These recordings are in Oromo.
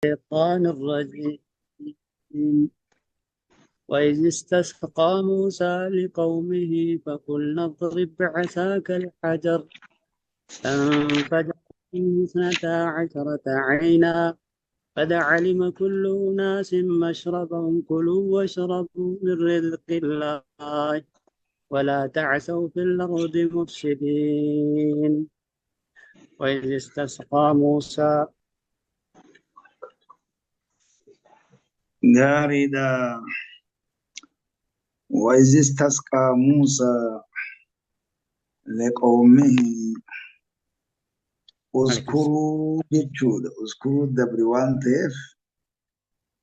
الشيطان الرجيم. وإذ استسقى موسى لقومه فقلنا اضرب بعصاك الحجر فانفجرت منه 12 عينا قد علم كل أناس مشربهم كلوا واشربوا من رزق الله ولا تعثوا في الأرض مفسدين. وإذ استسقى موسى غاريدا وإذ استسقى موسى لقومه اذكروا جتشود اذكروا الدبروان تيف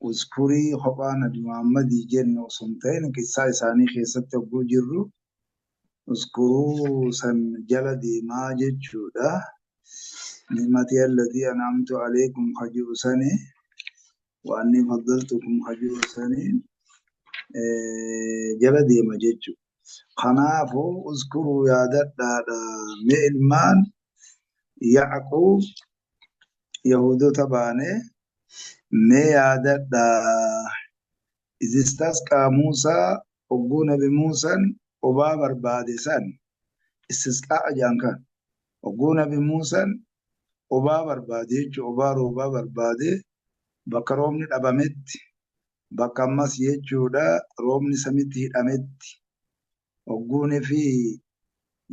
اذكري خبانا محمد جن وسنتين كسا إساني خيست بوجرو اذكروا سن جلدي ما جتشودا نعمتي الذي أنعمت عليكم خجو سني وأني فضلتكم خجو سني جلدي ما جتشو خنافو اذكروا يا دادا مئلمان يعقوب يهودو تباني مي يا دادا إذ استسقى موسى وقونا بموسى وبابر بادسان استسقاء جانكان وقونا بموسى وبابر بادي وبابر بادي بكرومني الأبامت بكمس يجودا رومني سميتي الأمت وقوني في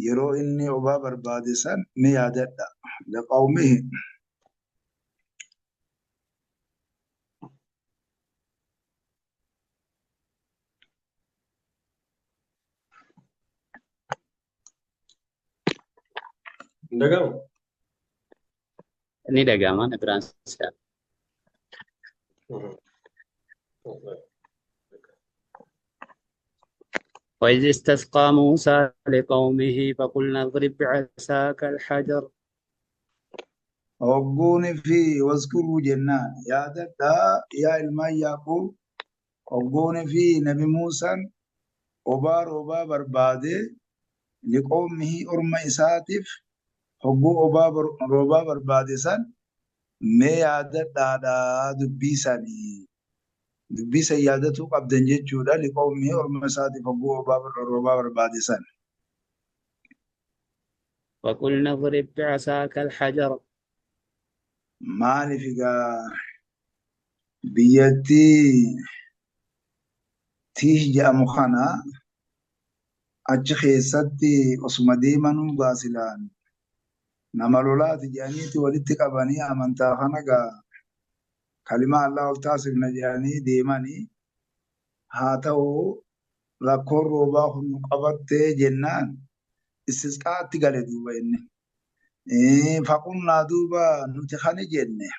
yeroo inni obaa barbaade san ni yaadadha liqawmihi ini dagaman transa. وإذ استسقى موسى لقومه فقلنا اضرب بعصاك الحجر وقوني في واذكروا جنان yaadadha yaa ilmaan yaaqub وقوني في نبي موسى obaa barbaade liqawmihi orma isaatiif hogguu roobaa barbaade san mee yaadadhaadha dubbii san yaadatuu qabdan jechuudha liqawmihi orma isaatiif hogguu roobaa barbaade san وقلنا اضرب بعصاك الحجر maaliif egaa biyyattii tiih jedhamu kana achi keessatti osuma deemanuu gaasilaan nama lolaati jedhaniiti walitti qabanii amantaa kana gaa kalimaa Allah ol taasifna jedhanii deemanii haa ta'u rakkoon roobaa kun nu qabattee jennaan istisqaatti gale duuba inni faqunnaa duuba nuti kana jenne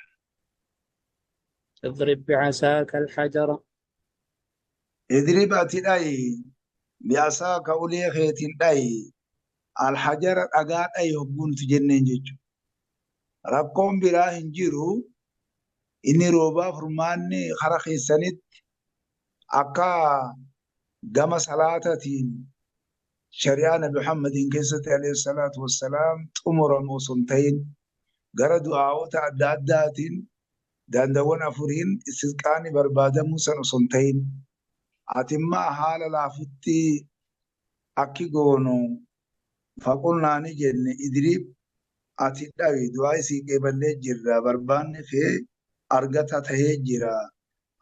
اضرب بعصاك الحجر idrib ati dhayi bi'asaaka ulee keetiin dhayi alhajara dhagaa dhayi hogguu nuti jenneen jechuudha. Rakkoon biraa hin jiru inni roobaa furmaanni kara keessanitti akka gama salaatatiin shari'aa Nabi Muhammadin keessatti alayhi salaatu wassalaam xumuramu osoo hin ta'in gara du'aa'ota adda addaatiin daandaawwan afuriin istisqaani barbaadamuu san osoo hin ta'in atimmaa haala laafutti akki goonu faqulnaani jenne idriib ati dhawi du'aa isii qeeballee jirra barbaanni kee argata tahee jira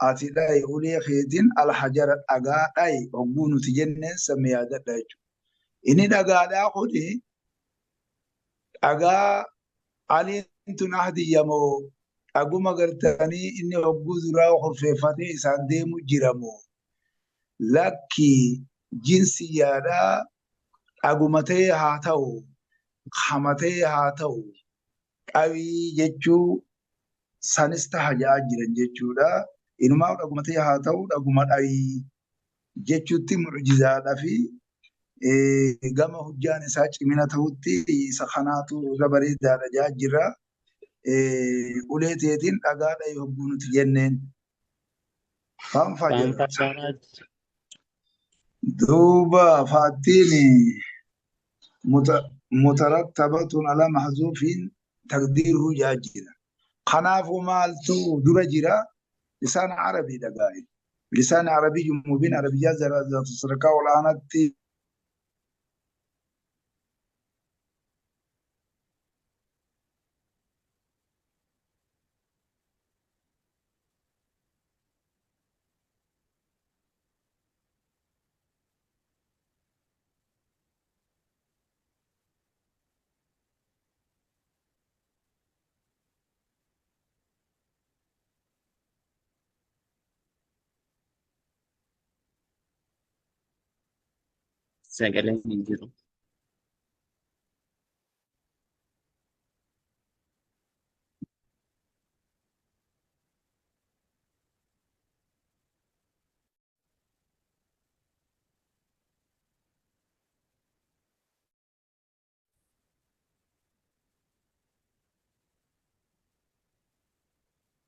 ati dhayi ulee keetiin alhajara dhagaa dhayi hogguu nuti jenneen samme yaadadha jechuudha. Inni dhagaadhaa kuni dhagaa aliin tun ahdiyyamoo dhaguma gartanii inni hogguu duraa horfeeffatee isaan deemu jiramoo lakki jinsiyyaadhaa dhagumatee haa ta'u hamatee haa ta'u dhawii jechuu sanis taha ja'aa jiran jechuudha. Inumaa dhagumatee haa ta'u dhaguma dhawii jechuutti mucjizaadhaa fi gama hujjaan isaa cimina ta'utti isa kanaatu irra bareedaadha ja'aa jira. Ulee teetiin dhagaa dhayi hogguu nuti jenneen. فانفجرت دوبا فاتيني مترتبة على محذوف تقديره جاجلا Kanaafuu maaltu dura jira? Lisaan Arabiidha gaa'e. Lisaan Arabii mubiin Arabiyyaa sadarkaa olaanaatti sagaleen hin jiru.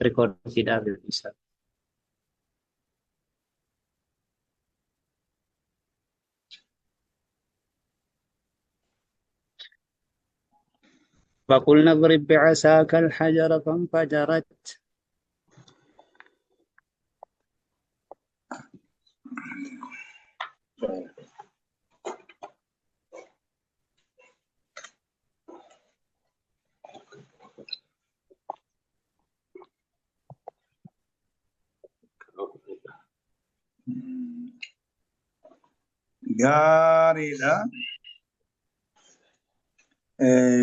Rikoordiidhaaf isa. فقلنا اضرب بعصاك الحجر فانفجرت. gaariidha.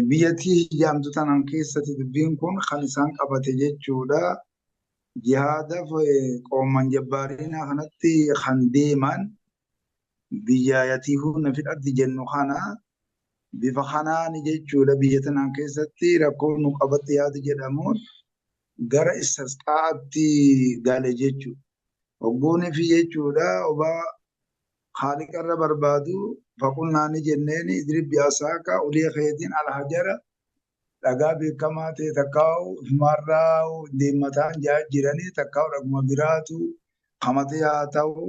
Biyyattii jaamtu tanaan keessatti dubbiin kun kan isaan qabate jechuudha. Jihaadaaf qooman jabbaariinaa kanatti kan deeman biyya yatiifuu na fidhatti jennu kana bifa kanaan jechuudha. Biyya tanaan keessatti rakkoo nu qabatte yaadu jedhamuun gara istisqaa'aatti gale jechuudha. Hogguunii fi jechuudha obaa haaliqarra barbaadu faqulnaani jenneen idrib bi'asaaka ulee keetiin alhajara dhagaa beekamaa ta'e takkaa'u himarraa deemataan jiranii takkaa'u dhaguma biraatu qamatee haa ta'u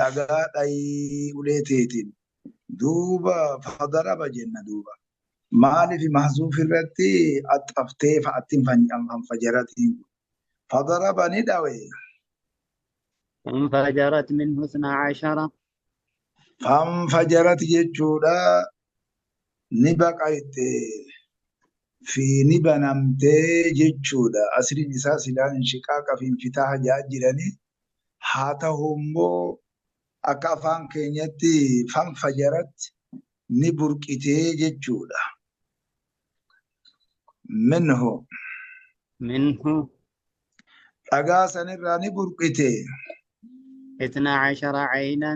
dhagaa dhayii ulee teetiin duuba fadaraba jenna duuba maaliif mahzuuf irratti axxaftee fa'attiin fanfajaratiin fadaraba ni dhawe فانفجرت منه 12. fanfajarat jechuudha ni baqayte fi ni banamtee jechuudha. Asriin isaa silaan inshiqaaqa fi infitaa jaa jiranii haa ta'u immoo akka afaan keenyatti fanfajarat ni burqitee jechuudha. منه dhagaa sanirraa ni burqite 12 عينا.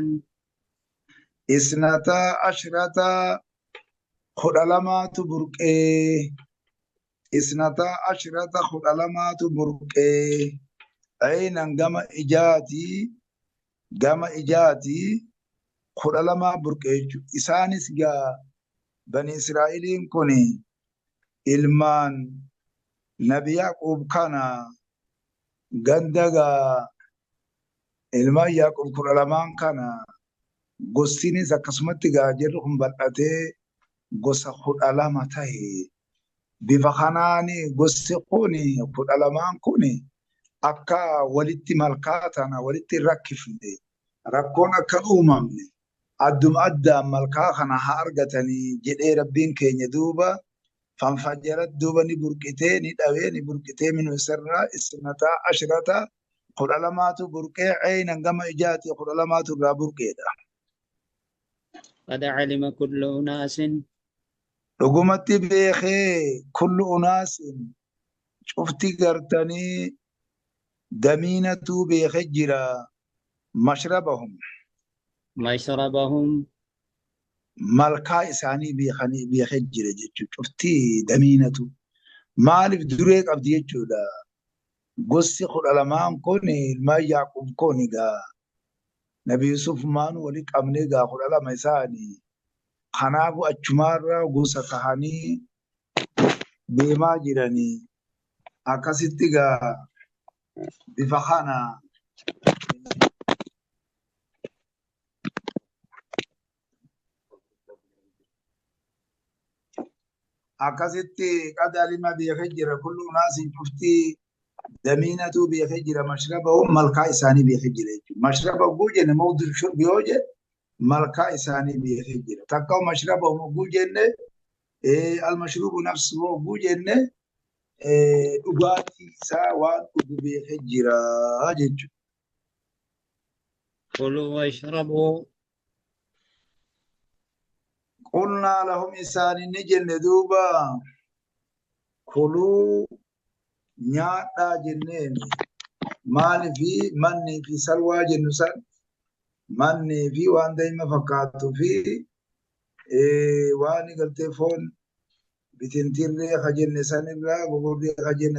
isnata ashrata kudha lamaatu burqee isnata ashrata kudha lamaatu burqee aynan gama ijaati kudha lamaa burqee jechuudha. Isaanis gaa bani Israa'eliin kun ilmaan nabi Yaaqub kana ganda gaa ilmaan Yaaqub kudha lamaan kana gostiinis akkasumatti gaa jirru kun bal'atee gosa kudha lama ta'e bifa kanaan gosti kun kudha lamaan kun akka walitti malkaa tana walitti rakkifne rakkoon akka uumamne adduma addaan malkaa kana haa argatanii jedhee rabbiin keenya duuba fanfajarat duuba ni burqitee ni dhawee ni burqitee minu isarraa isnataa ashrata kudha lamaatu burqee aynan gama ijaati kudha lamaatu irraa burqeedha. قد علم كل أناس. dhugumatti beekee kullu unaasin cufti gartanii damiinatu beekee jira mashrabahum malkaa isaanii beekee jira jechuudha. Cufti damiinatu maaliif duree qabdi jechuudha. Gosti kudha lamaan kun ilmaan Yaaqub kun egaa Nabi Yusuf maanu walitti qabnee egaa kudha lama isaanii kanaafu achumaarra gosa tahanii deemaa jiranii akkasitti egaa bifa kana akkasitti qadaalima beekee jira kullu naasiin cuftii damiinatu beekee jira mashrabahum malkaa isaanii beekee jira jechuudha. Mashraba oguu jenne mawdu shurbi yoo jedhe malkaa isaanii beekee jira. Takka mashrabahum oguu jenne almashrubu nafsu oguu jenne dhugaatii isaa waan dhugu beekee jira jechuudha. كلوا واشربوا قلنا لهم إسان نجن دوبا كلوا نياتا جنين مال في مني في سلوى جنسان مني في وان دايما فكاتو في واني قلت فون بتنتير خجن سنرا بقول خجن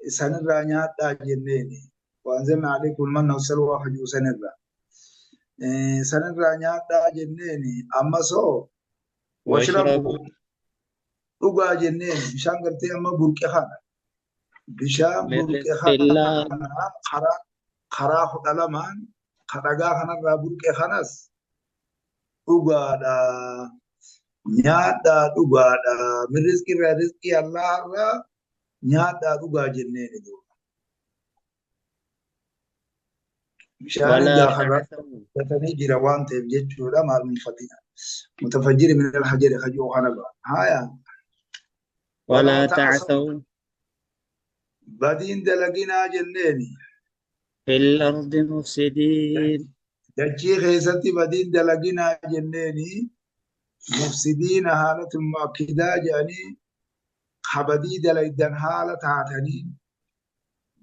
سنرا نياتا جنين وانزلنا عليكم المن والسلوى خجو سنرا سنرا نياتا جنين أما سو واشربوا dhugaa jenneen bishaan gartee amma burqe kana bishaan burqe kana karaa kudha lamaan kadhagaa kanarraa burqe kanas dhugaadha nyaadhaa dhugaadha min rizqirraa rizqii allaharraa nyaadhaa dhugaa jenneen duuba bishaan gatanii jira waan ta'eef jechuudha maal munfatina mutafajjiri min alhajari kajuu kana ba haya ولا تعثوا بدين دلقنا جنيني في الأرض مفسدين دجي خيستي بدين دلقنا جنيني مفسدين حالة مؤكدة جاني خبدي دلقدن حالة عاتني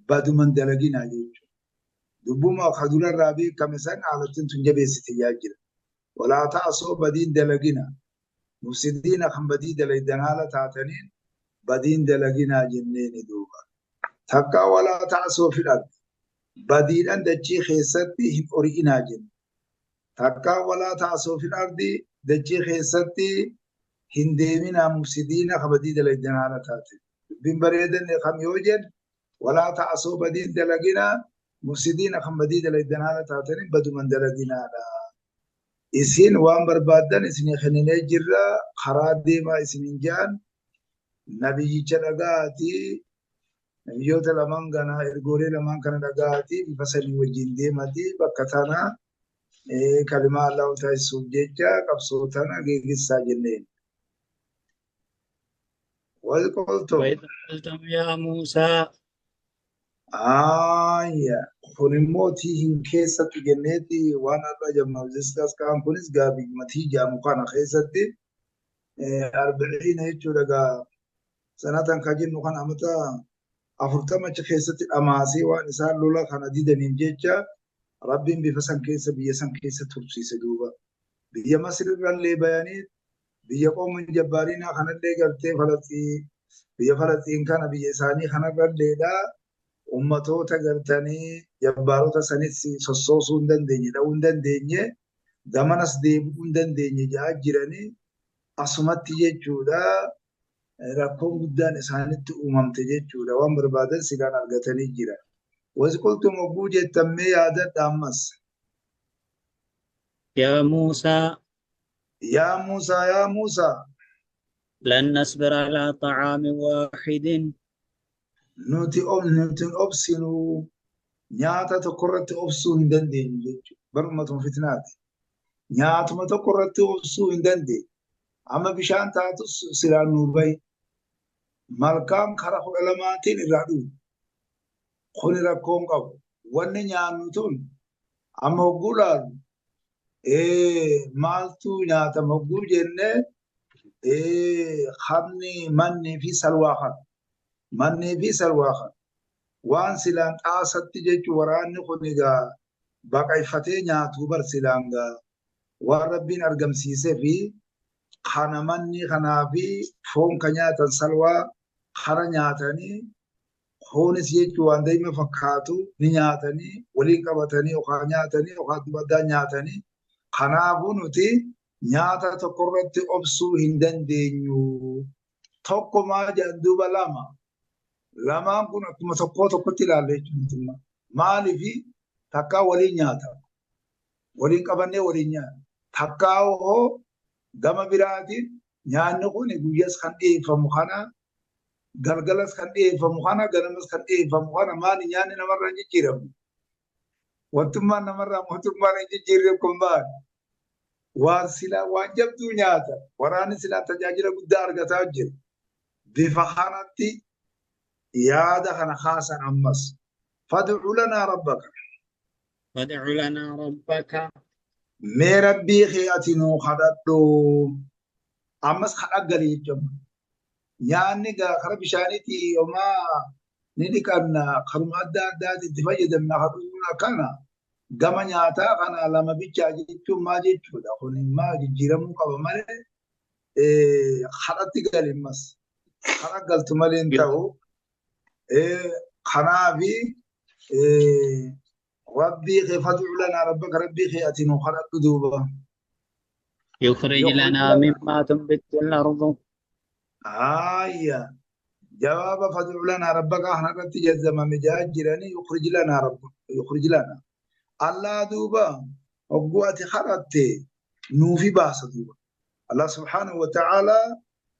بدو من دلقنا جيجو دبوما خدول الرابي كمسان على تنجبه ستجاجر ولا تعصوا بدين دلقنا مفسدين خبدي دلقدن حالة عاتني بدين دلقنا جنين دوبا تقا ولا تعصوا في الأرض بدين أن دجي خيستي هم أرئنا جن تقا ولا تعصوا في الأرض دجي خيستي هنديمنا مفسدين خبدي دلقنا على تاتي بن بريدن خم يوجد ولا تعصوا بدين دلقنا مفسدين خبدي دلقنا على تاتي بدو من دلقنا على إسين وان بربادن إسين خنيني جرى خراد ديما إسين جان nabiyyicha dhagaati nabiyyoota lamaan kana ergoolee lamaan kana dhagaati bifa sadii wajjin deemati bakka tana kalimaa Allahu taasisuuf jecha qabsoo tana geeggessaa jenneen. وإذ قلتم يا موسى kun immoo tiihin keessatti jenneeti waan adda jammaafiskas kaan kunis gaabii matii jaamu kana keessatti arbiciina jechuudha gaa sanatan kajinnu kan amata afurtamacha keessatti dhamaasee waan isaan lola kana didaniif jecha rabbiin bifa san keessa biyya san keessa tursiise duuba biyya Masrirrallee bayanii biyya qoomin jabbaariinaa kanallee gartee biyya Falastiin kana biyya isaanii kanarralleedha ummatoota gartanii jabbaarota sanis sossoosuu hin dandeenye dha'uu hin dandeenye gamanas deebi'uu hin dandeenye ja'aa jiranii asumatti jechuudha rakkoon guddaan isaanitti uumamte jechuudha waan barbaadan silaan argatanii jira. Wasi qultum ogguu jettammee yaadadha ammas. يا موسى Yaa Muusaa لن نصبر على طعام واحد nuti obsinu nyaata tokkorratti obsuu hin dandeenyu jechuudha. Barumatuma fitnaati. Nyaatuma tokkorratti obsuu hin dandeenyu. Amma bishaan taatus silaan nuu bahi. Malkaan karaa kudha lamaatiin irraa dhufu. Kuni rakkoon qabu. Wanni nyaannu tun amma hogguu laalu maaltu nyaatama hogguu jennee hamni mannii fi salwaa kana. Mannii fi salwaa kana. Waan silaan xaasatti jechuun waraanni kun egaa baqayfatee nyaatuu bar silaan gaa waan rabbiin argamsiisee fi kana manni kanaa fi foon ka nyaatan salwaa kana nyaatanii foonis jechuun waan daa'ima fakkaatu ni nyaatanii waliin qabatanii yookaan nyaatanii yookaan dibaddaa nyaatanii kanaafuu nuti nyaata tokkorratti obsuu hin dandeenyu. Tokko maa jedhan duuba lama. Lamaan kun akkuma tokkotti ilaalle jechuudha. Maaliifi takkaa waliin nyaata. Waliin qabannee waliin nyaata. Takkaa hoo gama biraatiin nyaanni kun guyyas kan dhiyeeffamu kana galgalas kan dhiyeeffamu kana ganamas kan dhiyeeffamu kana maali nyaanni namarraa hin jijjiiramu wantummaan namarraa mootummaan hin jijjiirre kun maali waan silaa waan jabduu nyaata waraanni silaa tajaajila guddaa argataa jira bifa kanatti yaada kana haasan ammas fad'u lanaa rabbaka فادع لنا ربك mee rabbii kee ati nuu kadhadhu ammas kadhaggali jechuudha nyaanni gara bishaaniiti yomaa ni dhiqanna karuma adda addaati itti fayyadamna kadhuun akkana gama nyaataa kana lama bichaa jechuun maal jechuudha kun maal jijjiiramuu qaba malee kadhatti galimmas kadhaggaltu malee hin ta'u kanaafi ربي فادع لنا ربك ربي خياتي نخرج دوبا يخرج لنا مما تنبت الأرض جواب فادع لنا ربك احنا قد تجزم مجاجرني يخرج لنا ربك يخرج لنا الله دوبا وقواتي خرجتي نوفي باس دوبا الله سبحانه وتعالى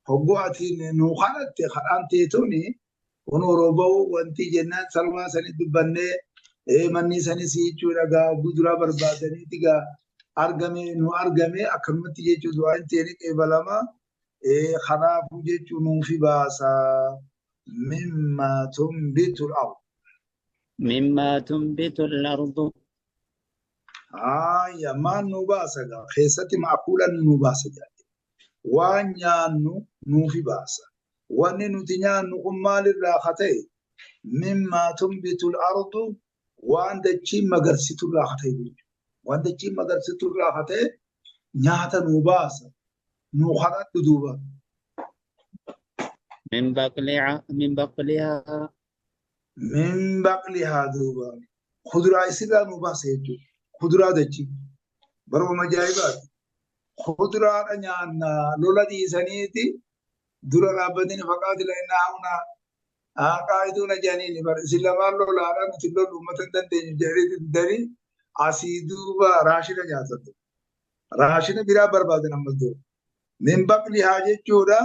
وقواتي نخرجتي خرانتي توني ونوربو وانتي جنات سلمى سند بني manni sanis jechuudha gaa guduraa barbaadaniiti gaa argame nu argame akkanumatti jechuudha waan ta'eef qeebalama kanaafuu jechuun nuufi baasa mimma tunbitu al-ard مما تنبت الأرض maan nu baasa gaa keessatti maakuulan nu baasa jedhe waan nyaannu nuufi baasa wanni nuti nyaannu kun maalirraa haa ta'e mimma tunbitu al-ard waan dachiin magarsiturraa haa ta'e waan dachiin magarsiturraa haa ta'e nyaata nu baasa nu kadhadhu duuba من بقلها duuba kuduraa isirraa nu baasa jechuudha kuduraa dachii baruma ajaa'ibaati kuduraadha nyaanna lola dhiisaniiti dura dhaabbatanii faqaati la'inaa humna قاعدون جانين سلمان لو لانا نتلو لومتن دندين جريد دري أسيدوبا راشنا جاتت راشنا برا برباد نمدو من بقلي حاجة جورا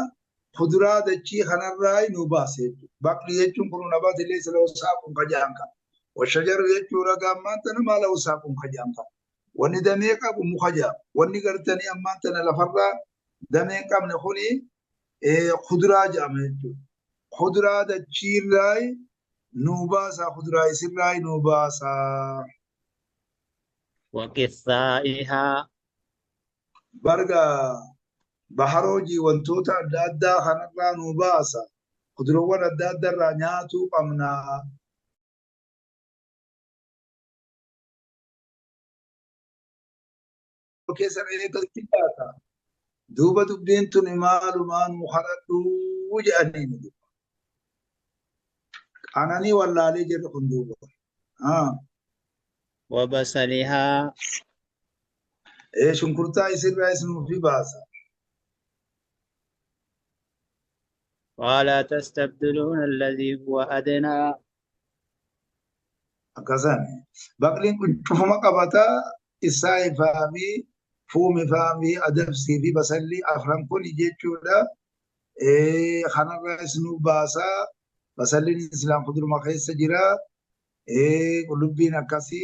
خضرا دچي خنراي نوباسه بقلي يچون كنو نبات ليس له ساقم خجانكا والشجر يچورا غامانتنا ما له ساقم خجانكا وني دميقا مخجا وني غرتني امانتنا لفرا دميقا من خوني خضرا جامه خضرا دچيراي نوباسا خضرا سراي نوباسا وقثائها برغا بحروجي وانتوتا دادا خنرا نوباسا خضروان دادا رانياتو قمنا وكيسر ايقا كتاتا دوبا دبينتو نمالو مان مخرطو وجأنين دوبا أناني والله لي جرى خندوبا وبصلها شنكرتا يصير رئيس في باسا ولا تستبدلون الذي هو أدنى أكاساني بقلين كنت فما قبطا إساي فامي فومي فامي أدفسي في بسلي أفرم كل جيتشودا خانا رئيس باسا بسلي الإسلام خدر مخيص جرا قلوبين أكاسي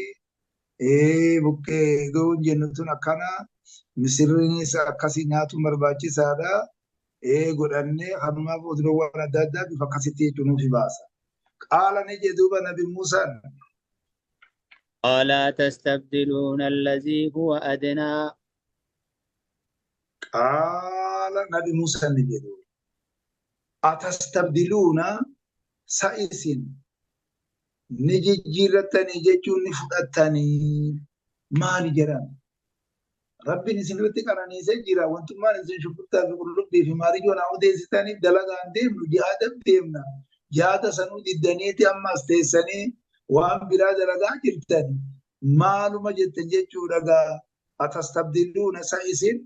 bukkee ga'uun jennuun akkana misirriinis akkasii nyaatu barbaachisaadha godhannee hanumaaf oduuwwan adda addaa bifa akkasitti jechuun nuuf baasa. Qaala ni jedhuuba nabi Muusaan. ألا تستبدلون الذي هو أدنى قال نبي موسى ni jedhu atastabdiluuna sa'isin ni jijjiirrattanii jechuun ni fudhattanii maali jedhan rabbiin isin irratti qananiisee jira wantummaan isin shukkurtaa fi qullubbii fi maarijoon haa odeessitaniif dalagaan deemnu yaada deemna yaada sanuu diddaniiti ammas teessanii waan biraa dalagaa jirtani maaluma jettan jechuudha gaa atastabdiluuna sa'isin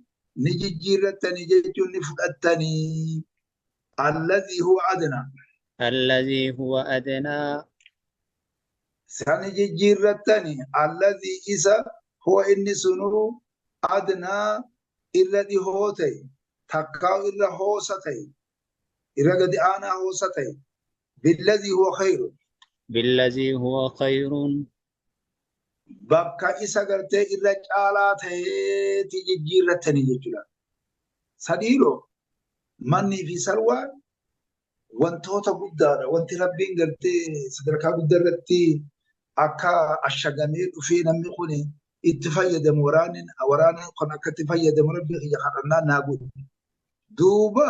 ni jijjiirrattanii jechuun ni fudhattanii الذي هو أدنى ساني جيرتني الذي إسا هو إني سنو أدنى الذي هوتي takkaa irra hoosa ta'e irra gadi aanaa hoosa ta'e billadhi huwa khayru بالذي هو خير bakka isa gartee irra caalaa ta'eeti jijjiirrattanii jechuudha. Sadiiroo mannii fi salwaan wantoota guddaadha. Wanti rabbiin gartee sadarkaa guddaa irratti akka ashagamee dhufee namni kun itti fayyadamu waraanni kun akka itti fayyadamu rabbii kiyya kadhannaa naa godhu. Duuba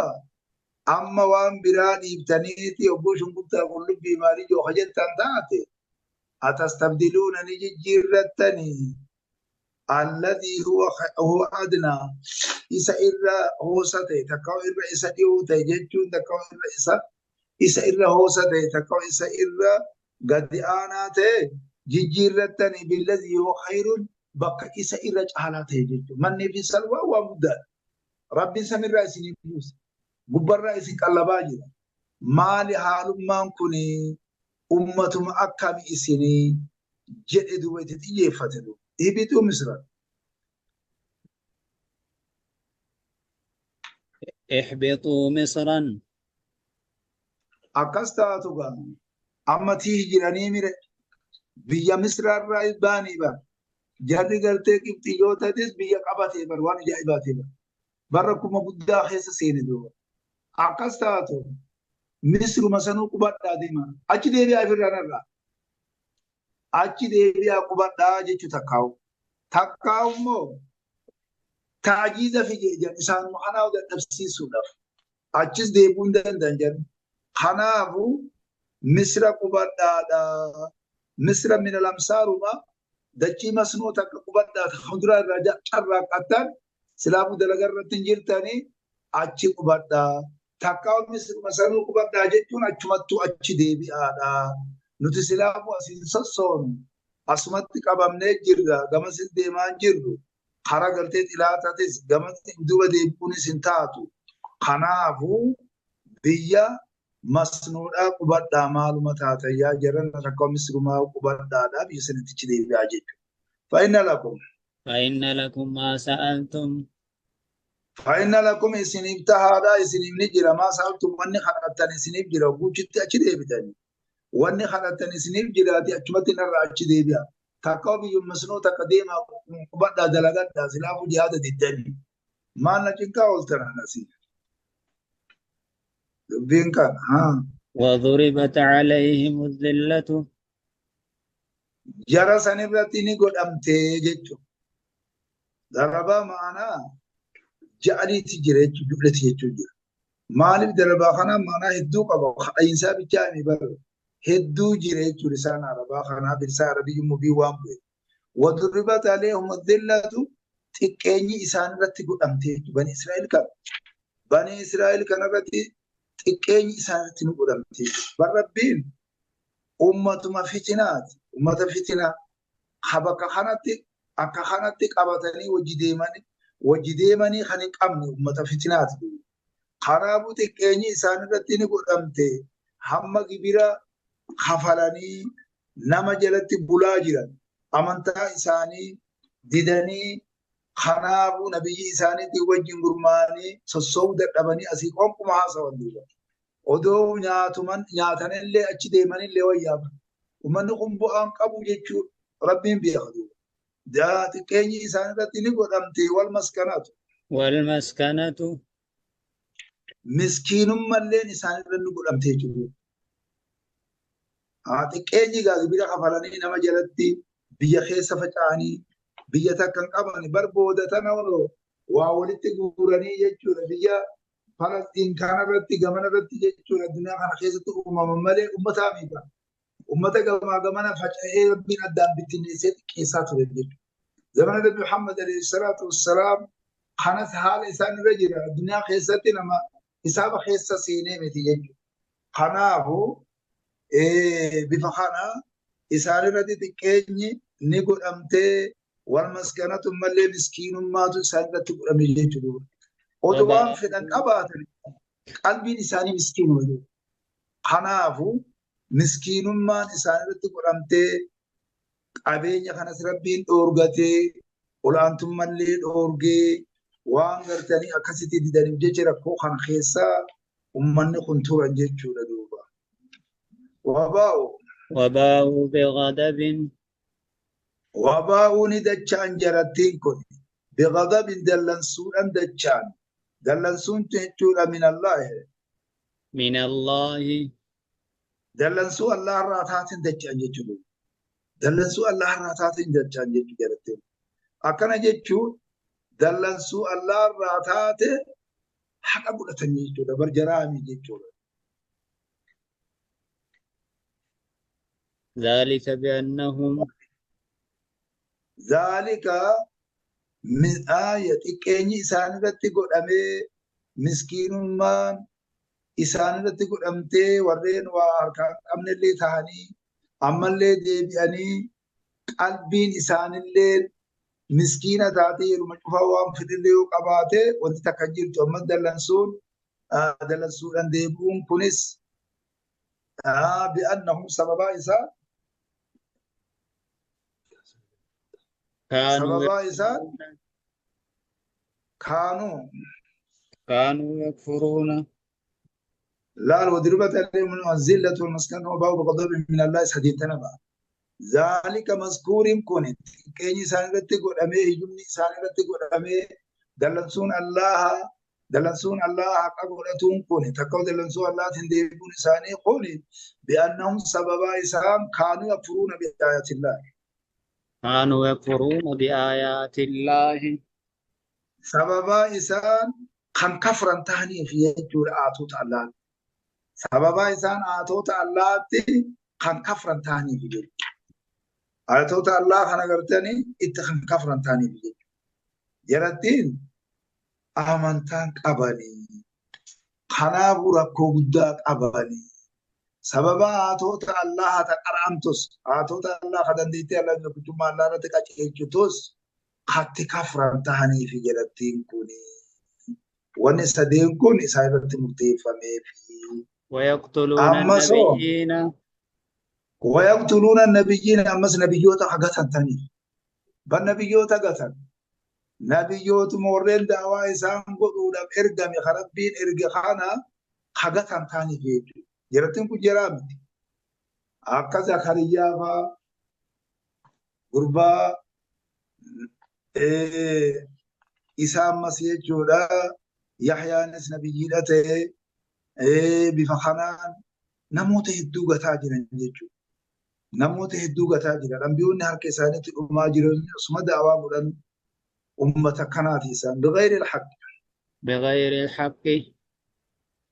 amma waan biraa dhiibtaniiti obbo Shunkurtaa qullubbii maalii joo jettan taate atastabdiluuna ni jijjiirrattanii alladhi huwa adnaa isa irra hoosa ta'e takkaa irra isa dhiyoo ta'e jechuun takkaa irra isa irra hoosa ta'e takkaa isa irra gadi aanaa ta'e jijjiirrattanii billadhi huwa khayrun bakka isa irra caalaa ta'e jechuudha. Mannii fi salwaa waa guddaadha. Rabbiin samirraa isinii buuse. Gubbarraa isin qallabaa jira. Maali haalummaan kuni ummatuma akkami isinii jedhe duuba itti xiyyeeffate duuba. Ibituu Misra. احبطوا مصرا Akkas taatu gaa ammatii jiranii mire biyya Misraarraa baanii bara. Jarri gartee Qibxiyyootatis biyya qabatee bara waan ajaa'ibaatee bara. Bara kuma guddaa keessa seene duuba. Akkas taatu Misruma sanuu qubadhaa deema. Achi deebi'aa ifirraanarraa. Achi deebi'aa qubadhaa jechuu takkaa'u. Takkaa'u immoo taajiza fijeejan isaan kanaa dadhabsiisuudhaaf. Achis deebi'uu hin danda'an jarri. Kanaafuu Misra qubadhaadha. Misra mina lamsaaruma dachii masnoo takka qubadhaa fuulduraa irraa carraaqqattan silaafuu dalagaa irratti hin jirtanii achi qubadhaa. Takkaa Misruma sanuu qubadhaa jechuun achumattuu achi deebi'aadha. Nuti silaafuu asiin sossoonu asumatti qabamnee jirra. Gamas deemaa jirru. Karaa gartee xilaatatis gamas duuba deebi'uunis hin taatu. Kanaafuu biyya masnuudhaa qubadhaa maaluma taatayyaa jiran takkaa Misrumaa qubadhaadhaa biyya sanatti deebi'aa jechuudha. Fa'inna لكم ما سألتم Fa'inna lakum isiniif tahaadha isiniif ni jira maa sa'altum wanni kadhattan isiniif jira guuchitti achi deebitanii wanni kadhattan isiniif jiraati achumatti narraa achi deebi'a takka biyyuma masnuu takka deemaa qubadhaa dalagadhaa silaafuu jihaada diddanii maal na cinqaa ooltan anasi dubbiin kana وضربت عليهم الذلة jara sanirratti ni godhamtee jechuudha. Darabaa ma'anaa ja'aliitti jira jechuudha dubleti jechuudha. Maaliif darabaa kanaa ma'anaa hedduu qaba. Kadhainsaa bichaa mi bara hedduu jira jechuudha isaan arabaa kanaa bilsaa arabiyyuu mubii waan bu'e. Wadurribat aleehum dhillatu xiqqeenyi isaan irratti godhamtee jechuudha. Bani Israa'el kan Bani Israa'el kanarratti xiqqeenyi isaan irratti ni godhamtee. Barrabbiin ummatuma fitinaati. Ummata fitinaa habaka kanatti akka kanatti qabatanii wajji deemanii kan hin qabne ummata fitinaati. Kanaafuu xiqqeenyi isaan irratti ni godhamte hamma gibira kafalanii nama jalatti bulaa jiran amantaa isaanii didanii kanaafuu nabiyyi isaaniitti wajjin gurmaanii sossoobuu dadhabanii asii qonkuma haasawan duuba. Odoo nyaatanillee achi deemanillee wayyaaf. Uummanni kun bu'aan qabu jechuudha. Rabbiin beekatu. Xiqqeenyi isaan irratti ni godhamte wal maskanatu. والمسكنة Miskiinummalleen isaan irratti ni godhamte jechuudha. Xiqqeenyi gibira kafalanii nama jalatti biyya keessa faca'anii biyya takka hin qaban barbooda tana waa walitti guuranii jechuudha. Biyya Falastiin kanarratti gamanarratti jechuudha. Addunyaa kana keessatti uumaman malee uummataa miidha. Ummata gamana faca'ee rabbiin addaan bittinneessee xiqqeessaa ture jechuudha. Zamana Nabi Muhammad alayhi salaatu wassalaam kanas haala isaan irra jira. Addunyaa keessatti nama hisaaba keessa seenee miti jechuudha. Kanaafuu bifa kana isaan irratti xiqqeenyi ni godhamtee wal maskanatu mallee miskiinummaatu isaan irratti godhame jechuudha. Oduu waan fedhan qabaatan qalbiin isaanii miskiinuma jechuudha. Kanaafuu miskiinummaan isaan irratti godhamtee qabeenya kanas rabbiin dhoorgatee olaantummallee dhoorgee waan gartanii akkasitti didaniif jecha rakkoo kana keessaa ummanni kun turan jechuudha duuba. وباءوا بغضب وباءوا ندچان جرتين كن بغضب دلنسون دچان دلنسون تهجولا من الله دلنسو الله راتات دچان جچو دلنسو الله راتات دچان جچو جرتين akkana jechuun dallansuu Allah irraa taate haqa godhatan jechuudha barjaraami jechuudha. ذلك بأنهم ذلك من آية إكيني إسان رتي قدامي مسكين من إسان رتي قدامتي ورين واركان أمن اللي تهاني أمن اللي ديبياني قلبين إسان اللي مسكينة تاتي رمجفا وام فدليو قباتي وانت تكجير تؤمن دلنسون دلنسون ديبون كنس بأنهم سببا إسان سببا إسان كانوا يكفرون لا وضربت عليهم الذلة والمسكنة وباءوا بغضب من الله حديثنا بقى ذلك مذكور كنت كيني سانرتي قدامي هجمني سانرتي قدامي دلنسون الله حق قدتون كنت تكو دلنسون الله تنديبون ساني كوني بأنهم سببا إسان كانوا يكفرون بآيات الله سببا إسان كان كفرا تهني في يجور آتوت الله سببا إسان آتوت الله كان كفرا تهني في يجور آياتوت الله خنا قرتني اتخن كفرا تاني بيجي جرتين آمنتان قبلي خنا بركو قدات قبلي سببا آياتوت الله تقرأمتوس آياتوت الله خدن ديتي الله نكتم الله رتكاچيچوتوس خط كفرا تاني في جرتين كوني ونسدين كوني سايبت مختيفمي في ويقتلون النبيين ويقتلون النبيين أمس نبيوتا حقتن تاني بالنبيوتا قتل نبيوت مورين دعوة إسان قدودا إرقام خربين إرقخانا حقتن تاني فيجو جرتين كو جرامتي أكا زكريا فا قربا إسان مسيح جودا يحيى نس نبيين أتي بفخنان نموت هدو قتا جرن جيجو نموت هدو قتا جرن أنبيون هركي سانيت أما جرن اسم دعوة قدن أمة كناتي سان بغير الحق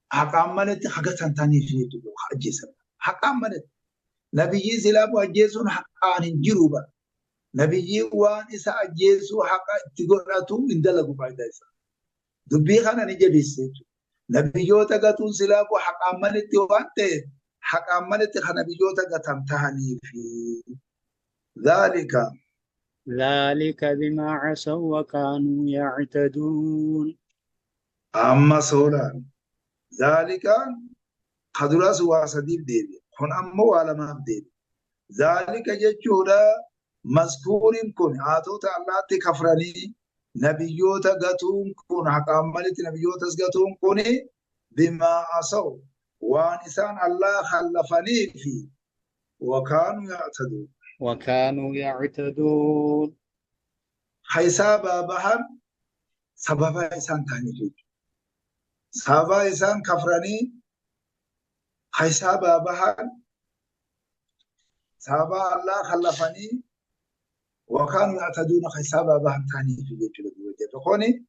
حق عملت حقا تنتاني فيه حجيسا حق عملت نبي سلاب أجيسون حقا ننجروبا نبي وان إسا أجيسو حقا تقرأتو اندلقوا بعد إسا دبي خانا نجد إسيتو نبيوتا قتون سلاب وحق عملت وانته حق عملت خنبيوتا قتم تهني في ذلك بما عصوا وكانوا يعتدون أما سولان ذلك خدراس واسديب ديبي خن أمو على ما بديبي ذلك ججودا مذكور كن آتوتا الله تكفرني نبيوتا قتون كن حق عملت نبيوتا قتون كن بما عصوا وانسان الله خلفني فيه وكانوا يعتدون حسابا بحر سببا إسان تاني فيه سببا إسان كفرني حسابا بحر سببا الله خلفني وكانوا يعتدون حسابا بحر تاني فيه خوني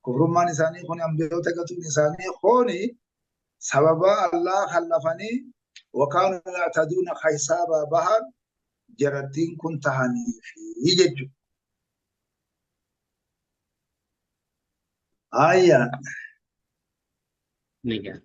كفرمان إساني خوني أمبيوتا قتون إساني خوني سببا الله خلفني وكانوا يعتدون حسابا بحر جرتين كنت هاني في يججو آية نجا